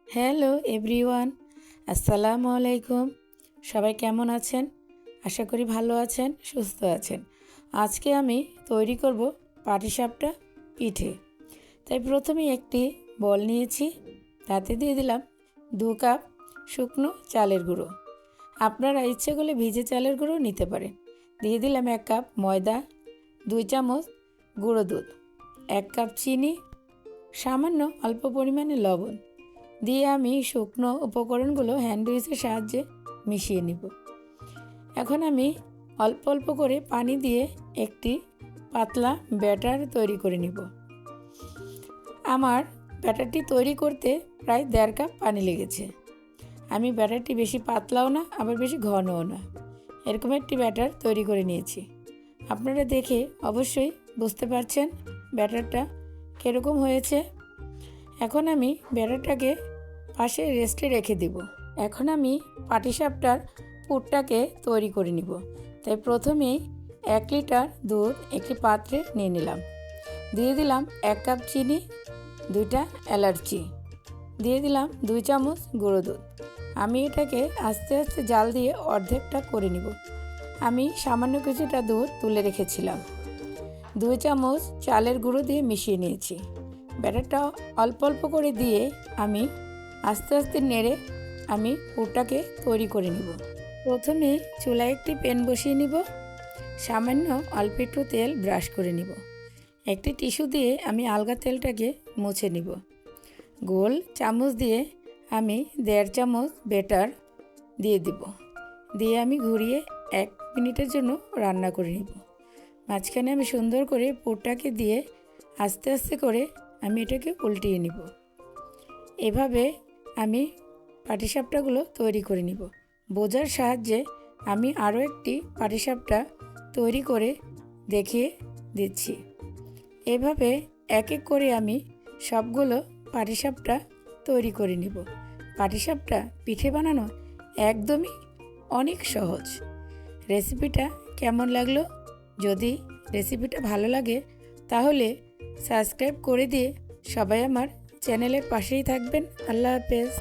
Hello everyone, আসসালামু আলাইকুম। সবাই কেমন আছেন? আশা করি ভালো আছেন, সুস্থ আছেন। আজকে আমি তৈরি করব পাটিসাপটা পিঠে। তাই প্রথমে একটি বল নিয়েছি, তাতে দিয়ে দিলাম 2 কাপ শুকনো চালের গুঁড়ো। আপনারা ইচ্ছে করলে ভিজে চালের গুঁড়ো নিতে পারেন। দিয়ে দিলাম 1 কাপ ময়দা, 2 চামচ গুঁড়ো দুধ, 1 কাপ চিনি, সামান্য অল্প পরিমাণে লবণ দিয়ে আমি শুকনো উপকরণগুলো হ্যান্ড উইচের সাহায্যে মিশিয়ে নিব। এখন আমি অল্প অল্প করে পানি দিয়ে একটি পাতলা ব্যাটার তৈরি করে নিব। আমার ব্যাটারটি তৈরি করতে প্রায় 1.5 কাপ পানি লেগেছে। আমি ব্যাটারটি বেশি পাতলাও না, আবার বেশি ঘনও না, এরকম একটি ব্যাটার তৈরি করে নিয়েছি। আপনারা দেখে অবশ্যই বুঝতে পারছেন ব্যাটারটা কীরকম হয়েছে। এখন আমি ব্যাটারটাকে পাশে রেস্টে রেখে দেব। এখন আমি পাটিসাপটার পুরটাকে তৈরি করে নিব। তাই প্রথমেই 1 লিটার দুধ একটি পাত্রে নিয়ে নিলাম। দিয়ে দিলাম 1 কাপ চিনি, 2টা এলাচি, দিয়ে দিলাম 2 চামচ গুঁড়ো দুধ। আমি এটাকে আস্তে আস্তে জাল দিয়ে অর্ধেকটা করে নিব। আমি সামান্য কিছুটা দুধ তুলে রেখেছিলাম। 2 চামচ চালের গুঁড়ো দিয়ে মিশিয়ে নিয়েছি। ব্যাটারটা অল্প অল্প করে দিয়ে আমি আস্তে আস্তে নেড়ে আমি পুরটাকে তৈরি করে নিব। প্রথমে চুলায় একটি প্যান বসিয়ে নিব। সামান্য অল্প একটু তেল ব্রাশ করে নিব। একটি টিস্যু দিয়ে আমি আলগা তেলটাকে মুছে নিব। গোল চামচ দিয়ে আমি 1.5 চামচ ব্যাটার দিয়ে দিব। দিয়ে আমি ঘুরিয়ে 1 মিনিটের জন্য রান্না করে নিব। মাঝখানে আমি সুন্দর করে পুরটাকে দিয়ে আস্তে আস্তে করে আমি এটাকে উল্টিয়ে নিব। এভাবে আমি পাটিসাপটাগুলো তৈরি করে নিব। বোঝার সাহায্যে আমি আরও একটি পাটিসাপটা তৈরি করে দেখিয়ে দিচ্ছি। এভাবে এক এক করে আমি সবগুলো পাটিসাপটা তৈরি করে নিব। পাটিসাপটা পিঠে বানানো একদমই অনেক সহজ। রেসিপিটা কেমন লাগলো? যদি রেসিপিটা ভালো লাগে তাহলে সাবস্ক্রাইব করে দিয়ে সবাই আমার চ্যানেলের পাশেই থাকবেন। আল্লাহ হাফেজ।